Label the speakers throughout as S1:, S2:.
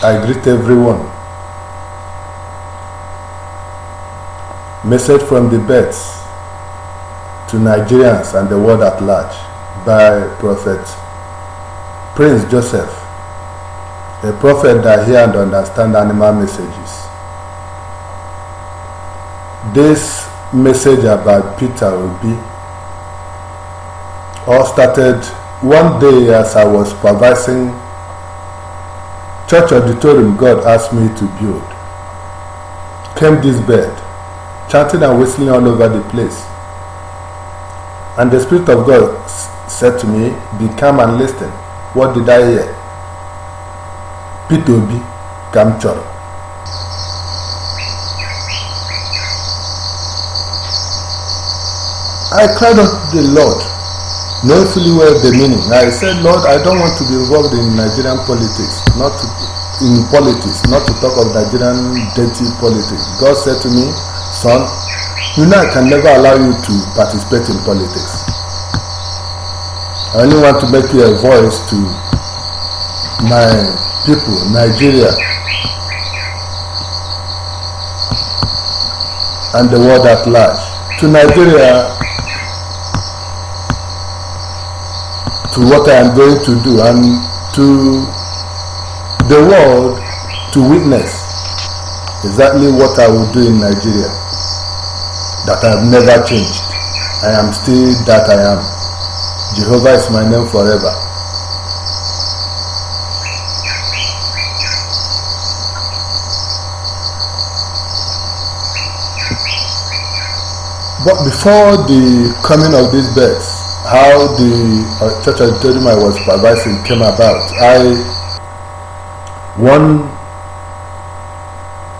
S1: I greet everyone. Message from the birds to Nigerians and the world at large by Prophet Prince Joseph, a prophet that hear and understand animal messages. This message about Peter Obi all started one day as I was supervising church auditorium God asked me to build. Came this bird, chanting and whistling all over the place. And the Spirit of God said to me, be calm and listen. What did I hear? Peter Obi, Kamchoro. I cried out to the Lord, knowing fully well the meaning. I said, Lord, I don't want to be involved in Nigerian politics, not to talk of Nigerian dirty politics. God said to me, son, you know I can never allow you to participate in politics. I only want to make you a voice to my people, Nigeria, and the world at large. To Nigeria, to what I am going to do, and to the world to witness exactly what I will do in Nigeria. That I have never changed. I am still that I am. Jehovah is my name forever. But before the coming of these birds, how the church auditorium I was supervising came about,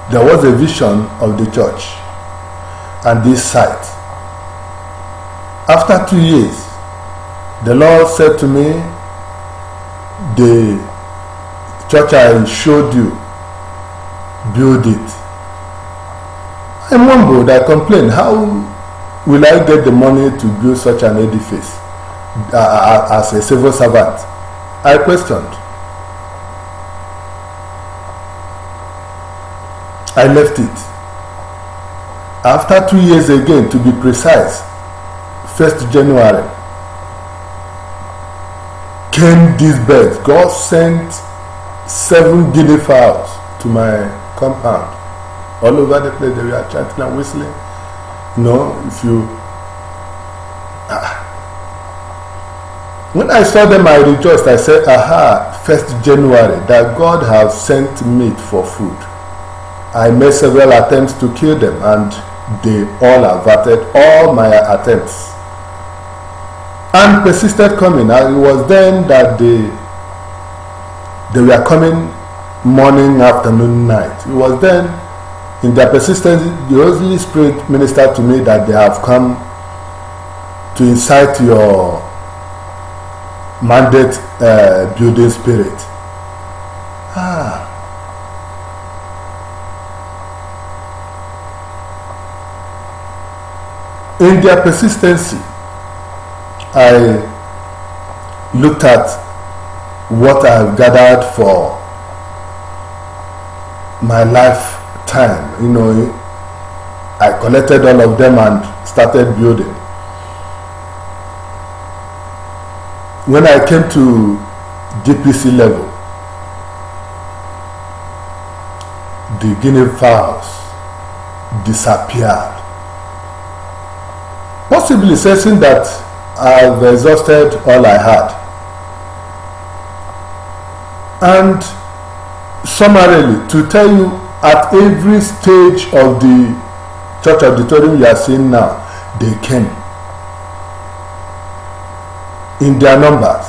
S1: there was a vision of the church and this site. After 2 years, the Lord said to me, the church I showed you, build it. I mumbled, I complained, how will I get the money to build such an edifice as a civil servant? I questioned. I left it. After 2 years again, to be precise, 1st January, came these birds. God sent 7 guinea fowls to my compound. All over the place, they were chanting and whistling. If you... When I saw them, I rejoiced. I said, aha, 1st January, that God has sent meat for food. I made several attempts to kill them, and they all averted all my attempts and persisted coming. And it was then that they were coming morning, afternoon, night. It was then, in their persistence, the Holy Spirit ministered to me that they have come to incite your mandate building spirit. In their persistency, I looked at what I have gathered for my lifetime. I collected all of them and started building. When I came to DPC level, the guinea fowls disappeared. Possibly sensing that I've exhausted all I had. And summarily, to tell you, at every stage of the church auditorium you are seeing now, they came in their numbers.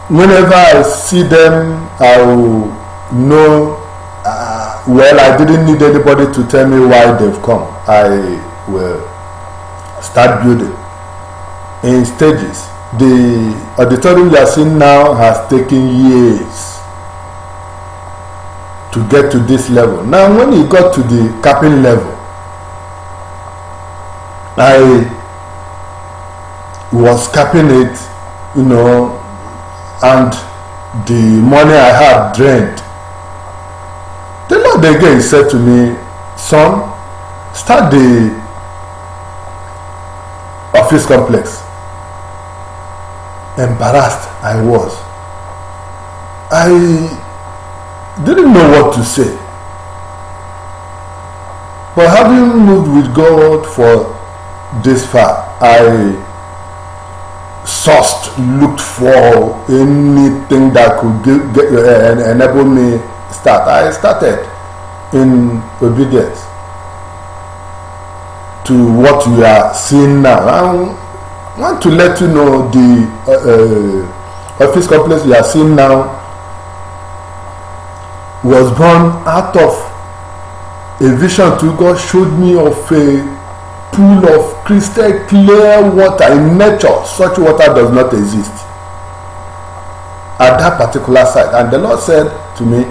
S1: Whenever I see them, I will know, I didn't need anybody to tell me why they've come. I will start building in stages. The auditorium you are seeing now has taken years to get to this level. Now, when you got to the capping level, I was capping it, and the money I had drained. The Lord again said to me, son, start the office complex. Embarrassed I was. I didn't know what to say. But having moved with God for this far, I sourced, looked for anything that could enable me start. I started in obedience to what you are seeing now. I want to let you know the office complex you are seeing now was born out of a vision to God showed me of a pool of crystal clear water in nature. Such water does not exist at that particular site. And the Lord said to me,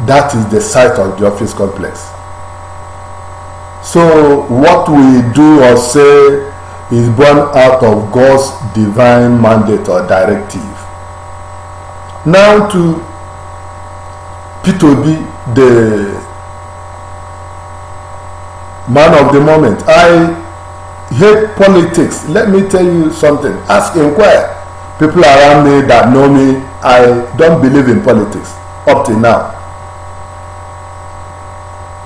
S1: that is the site of the office complex. So what we do or say is born out of God's divine mandate or directive. Now to P2B, the man of the moment. I hate politics. Let me tell you something. Ask, inquire. People around me that know me, I don't believe in politics up till now.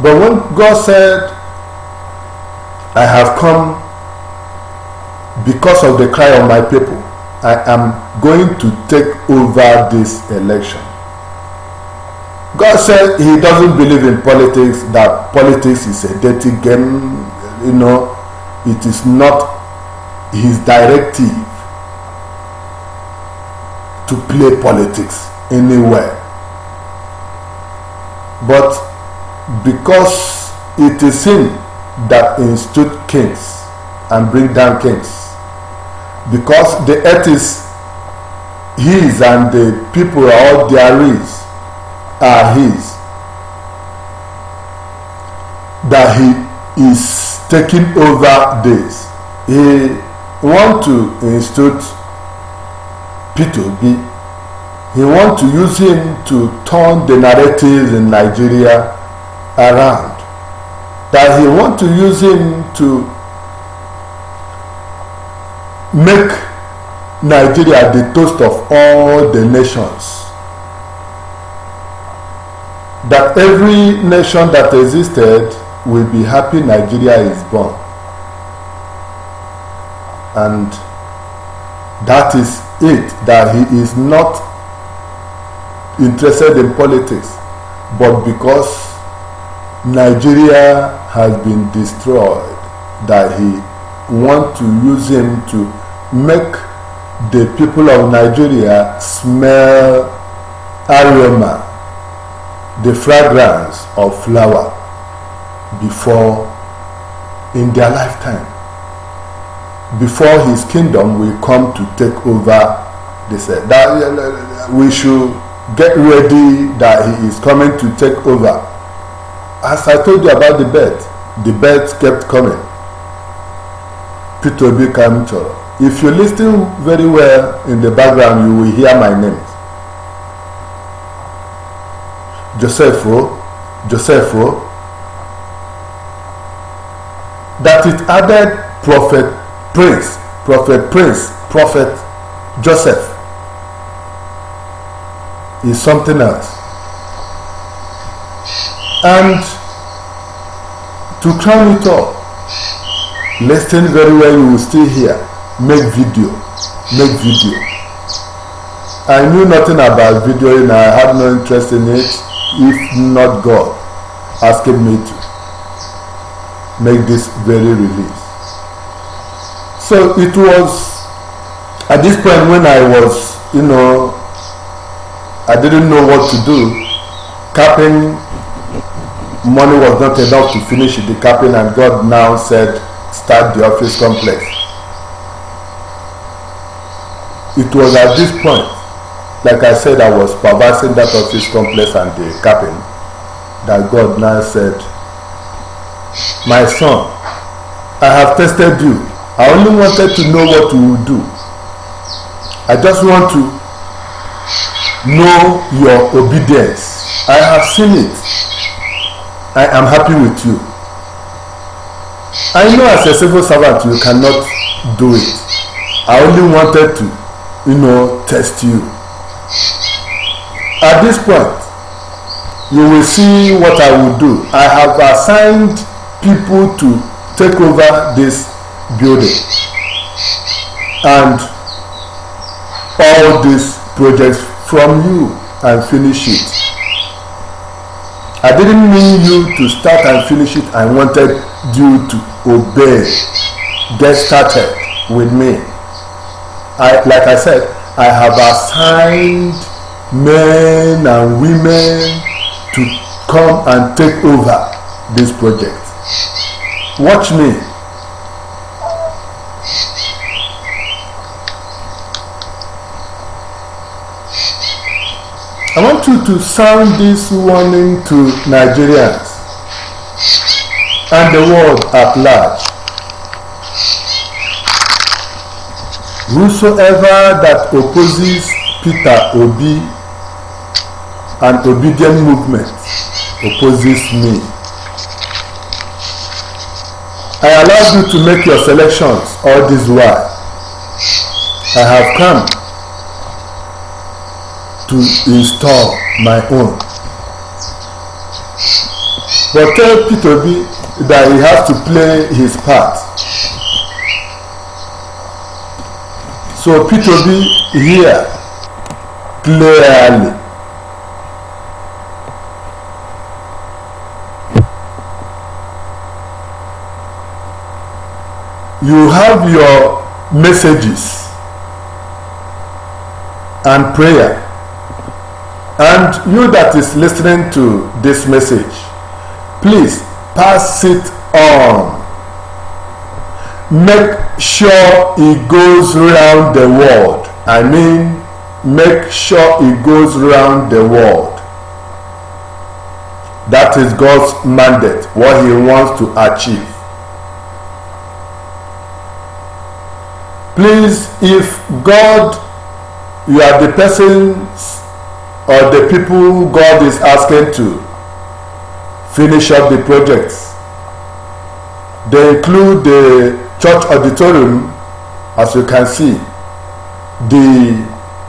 S1: But when God said, I have come because of the cry of my people, I am going to take over this election. God said he doesn't believe in politics, that politics is a dirty game, it is not his directive to play politics anywhere. But because it is him that institute kings and bring down kings, because the earth is his and the people all there is are his, that he is taking over this. He want to institute P2B. He want to use him to turn the narratives in Nigeria around. That he want to use him to make Nigeria the toast of all the nations. That every nation that existed will be happy Nigeria is born. And that is it, that he is not interested in politics, but because Nigeria has been destroyed, that he wants to use him to make the people of Nigeria smell aroma, the fragrance of flower before in their lifetime, before his kingdom will come to take over this earth. That we should get ready, that he is coming to take over. As I told you about the birds kept coming. P2B came to. If you listen very well in the background, you will hear my names. Josepho, that it added Prophet Prince, Prophet Joseph is something else. And to crown it all, listen very well, you will still hear, make video. I knew nothing about videoing, I had no interest in it, if not God asking me to make this very release. So it was at this point when I was, I didn't know what to do. Capping money was not enough to finish the capping, and God now said, start the office complex. It was at this point, like I said, I was perversing that office complex and the capping, that God now said, my son, I have tested you. I only wanted to know what you will do. I just want to know your obedience. I have seen it. I am happy with you. I know as a civil servant you cannot do it. I only wanted to, test you. At this point, you will see what I will do. I have assigned people to take over this building and all these projects from you and finish it. I didn't mean you to start and finish it. I wanted you to obey, get started with me. Like I said, I have assigned men and women to come and take over this project. Watch me. I want you to sound this warning to Nigerians and the world at large. Whosoever that opposes Peter Obi and obedient movement opposes me. I allowed you to make your selections all this while. I have come to install my own. But tell Peter Obi that he has to play his part. So Peter Obi here clearly. You have your messages and prayer, and you that is listening to this message, please pass it on. Make sure it goes round the world. I mean, make sure it goes round the world. That is God's mandate, what he wants to achieve. Please, if God, you are the persons or the people God is asking to finish up the projects, they include the church auditorium, as you can see, the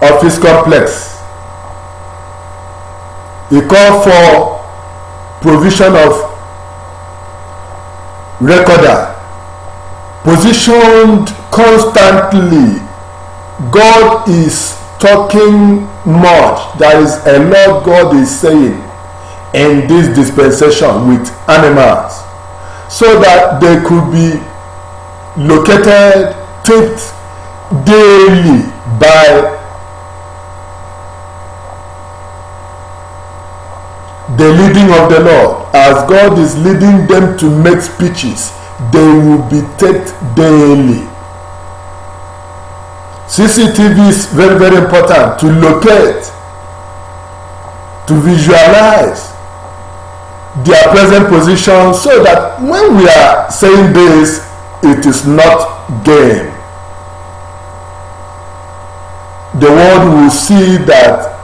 S1: office complex. He called for provision of recorder, positioned constantly. God is talking much. There is a lot God is saying in this dispensation with animals, so that they could be located, taped daily by the leading of the Lord. As God is leading them to make speeches, they will be taped daily. CCTV is very, very important to locate, to visualize their present position, so that when we are saying this, it is not game. The world will see that,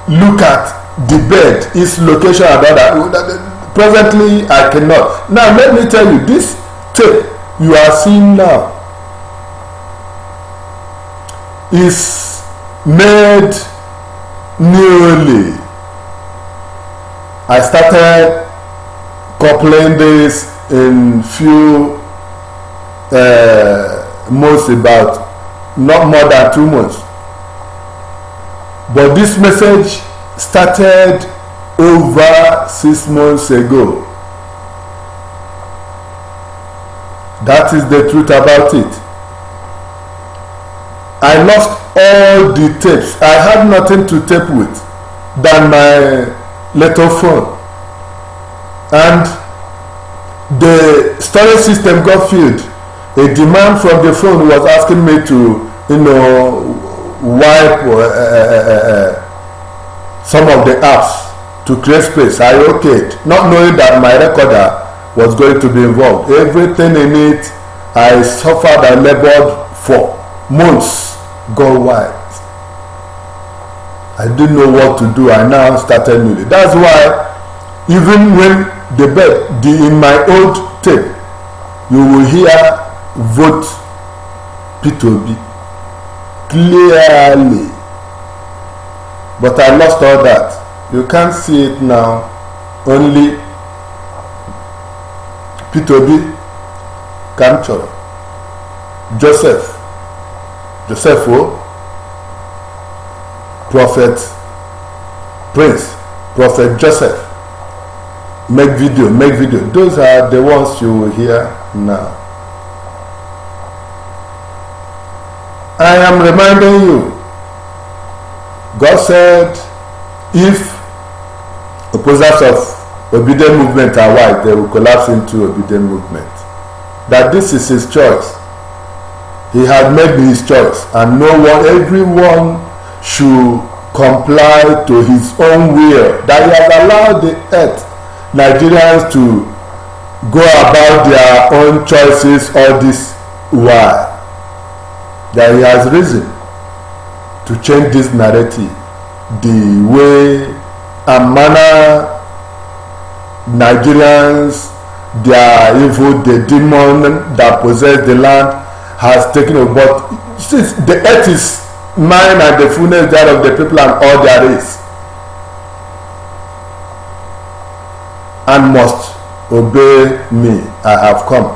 S1: look at the bed, its location and all that. Presently, I cannot. Now, let me tell you, this tape you are seeing now is made newly. I started coupling this in few months, about not more than 2 months. But this message started over 6 months ago. That is the truth about it. I lost all the tapes. I had nothing to tape with than my little phone. And the storage system got filled. A demand from the phone was asking me to, wipe some of the apps to create space. I okayed, not knowing that my recorder was going to be involved. Everything in it, I suffered and labored for months, go wiped. I didn't know what to do. I now started newly. That's why even when in my old tape, you will hear vote P2B clearly. But I lost all that. You can't see it now. Only P2B Kamchoro. Joseph O, Prophet Prince, Prophet Joseph. Make video. Those are the ones you will hear now. I am reminding you, God said, if opposers of obedient movement are white, they will collapse into obedient movement. That this is his choice. He had made his choice, and everyone should comply to his own will. That he has allowed the earth, Nigerians, to go about their own choices all this while. That he has reason to change this narrative, the way and manner Nigerians, their evil, the demon that possess the land has taken over. But since the earth is mine and the fullness thereof, the people and all there is, and must obey me, I have come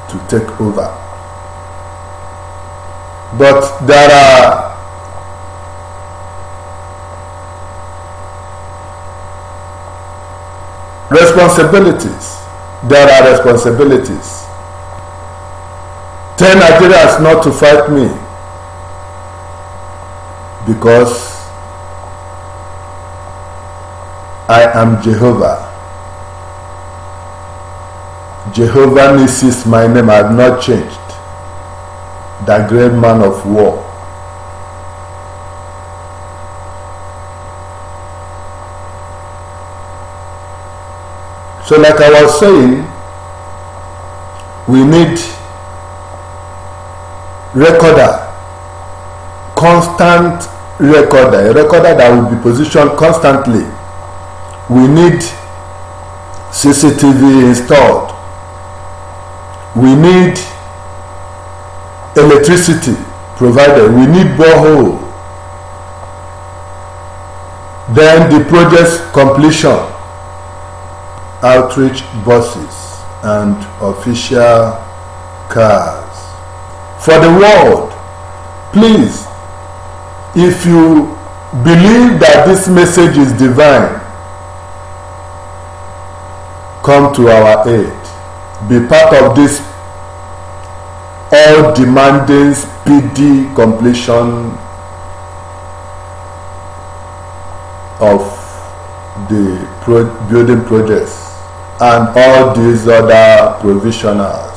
S1: to take over. But there are responsibilities. Tell Nigerians not to fight me, because I am Jehovah. Jehovah Nissi is my name. I have not changed. The great man of war. So like I was saying, we need constant recorder, a recorder that will be positioned constantly. We need CCTV installed. We need electricity provided. We need borehole. Then the project's completion, outreach buses and official cars. For the world, please, if you believe that this message is divine, come to our aid. Be part of this all demanding speedy completion of the building projects and all these other provisionals.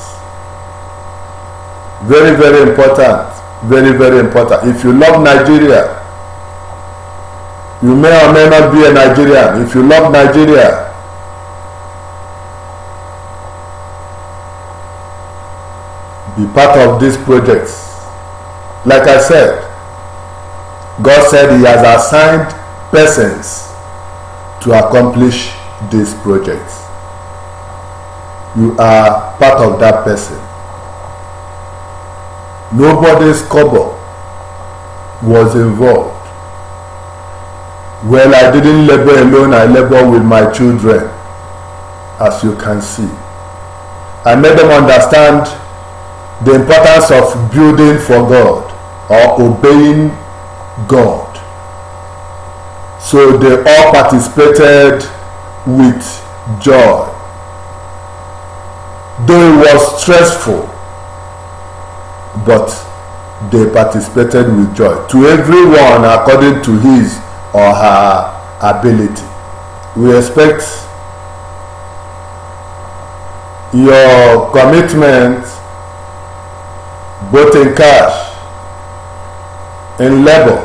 S1: Very, very important. Very, very important. If you love Nigeria, you may or may not be a Nigerian. If you love Nigeria, be part of these projects. Like I said, God said he has assigned persons to accomplish these projects. You are part of that person. Nobody's kobo was involved. Well, I didn't labor alone, I labor with my children, as you can see. I made them understand the importance of building for God or obeying God. So they all participated with joy. Though it was stressful, but they participated with joy. To everyone according to his or her ability. We expect your commitment, both in cash, in labor,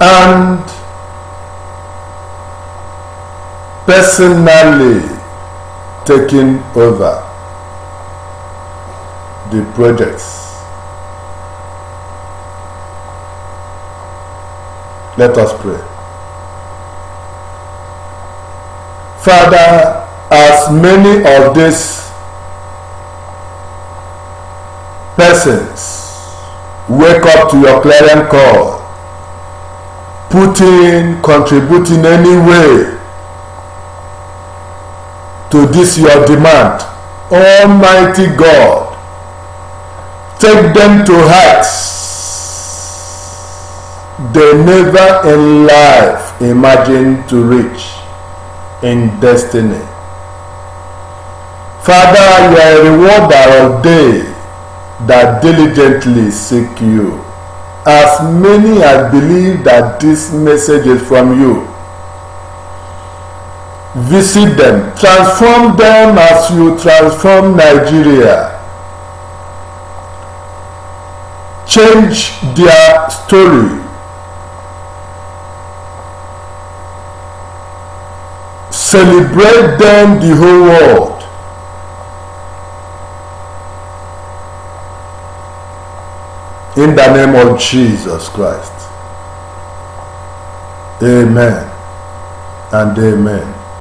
S1: and personally taking over the projects. Let us pray. Father, as many of these persons wake up to your clarion call, contributing any way to this your demand, Almighty God, take them to heights they never in life imagined to reach in destiny. Father, you are a rewarder of they that diligently seek you. As many as believe that this message is from you, visit them, transform them as you transform Nigeria. Change their story. Celebrate them the whole world. In the name of Jesus Christ. Amen and amen.